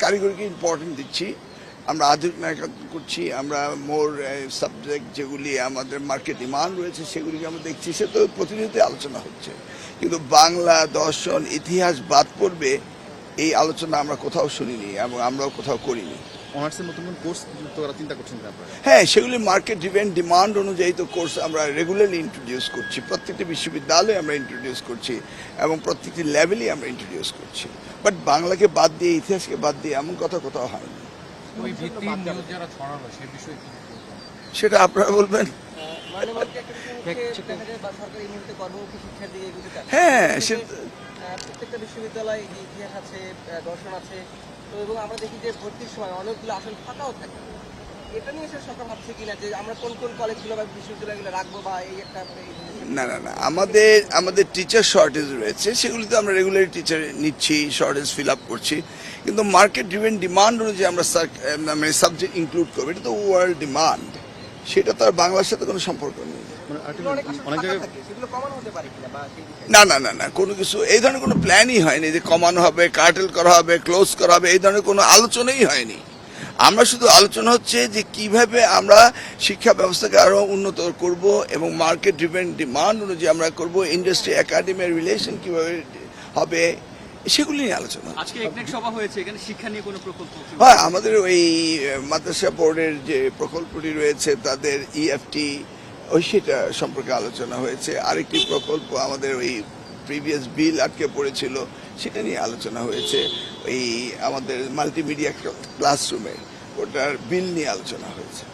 কারিগরিকে important দিচ্ছি, আমরা আধুনিক করছি, আমরা মোর সাবজেক্ট যেগুলি আমাদের মার্কেট ডিমান্ড রয়েছে সেগুলিকে আমরা দেখছি, সে তো প্রতিনিয়ত আলোচনা হচ্ছে। কিন্তু বাংলা, দর্শন, ইতিহাস বাদ পড়বে এই আলোচনা আমরা কোথাও শুনিনি এবং আমরাও কোথাও করিনি। অনার্সের মতন কোন কোর্স যুক্ত করার চিন্তা করছেন আপনারা? হ্যাঁ, সেগুলি মার্কেট ড্রিভেন ডিমান্ড অনুযায়ী তো কোর্স আমরা রেগুলারলি ইন্ট্রোডিউস করছি, প্রত্যেকটি বিশ্ববিদ্যালয়ে আমরা ইন্ট্রোডিউস করছি এবং প্রত্যেকটি লেভেলেই আমরা ইন্ট্রোডিউস করছি। বাট বাংলাকে বাদ দিয়ে, ইতিহাসকে বাদ দিয়ে এমন কথা কোথাও হয়নি। সেটা আপনারা বলবেন। হ্যাঁ, প্রত্যেকটা বিশ্ববিদ্যালয়ে ইতিহাস আছে, দর্শন আছে, তো এবং আমরা দেখি যে ভর্তির সময় অনেকগুলো আসন ফাঁকাও থাকে। এটা নিয়ে সরকার ভাবছে কিনা যে আমরা কোন কোন কলেজগুলো বা বিশ্ববিদ্যালয়গুলো রাখবো বা এই একটা না, আমাদের টিচার শর্টেজ রয়েছে, সেগুলিতে আমরা রেগুলারলি টিচার নিচ্ছি, শর্টেজ ফিল আপ করছি। কিন্তু মার্কেট ড্রিভেন ডিমান্ড অনুযায়ী আমরা মানে সাবজেক্ট ইনক্লুড করবো, এটা তো ওয়ার্ল্ড ডিমান্ড, সেটা তো আর বাংলার সাথে কোনো সম্পর্ক নেই। না, কোনো কিছু এই ধরনের কোনো প্ল্যানই হয়নি যে কমানো হবে, কার্টেল করা হবে, ক্লোজ করা হবে, এই ধরনের কোনো আলোচনাই হয়নি। আমরা শুধু আলোচনা হচ্ছে যে কিভাবে আমরা শিক্ষা ব্যবস্থাকে আরো উন্নত করব এবং মার্কেট ড্রিভেন ডিমান্ড অনুযায়ী আমরা করব, ইন্ডাস্ট্রি একাডেমির রিলেশন কিভাবে হবে, সেগুলি নিয়ে আলোচনা। আজকে একনেক সভা হয়েছে, এখানে শিক্ষা নিয়ে কোনো প্রকল্প? হ্যাঁ, আমাদের ওই মাদ্রাসা বোর্ডের যে প্রকল্পটি রয়েছে তাদের ইএফটি, সেটা সম্পর্কে আলোচনা হয়েছে। আরেকটি প্রকল্প আমাদের ওই প্রিভিয়াস বিল আটকে পড়েছিল, সেটা নিয়ে আলোচনা হয়েছে। ওই আমাদের মাল্টিমিডিয়া ক্লাসরুমে ওটার বিল নিয়ে আলোচনা হয়েছে।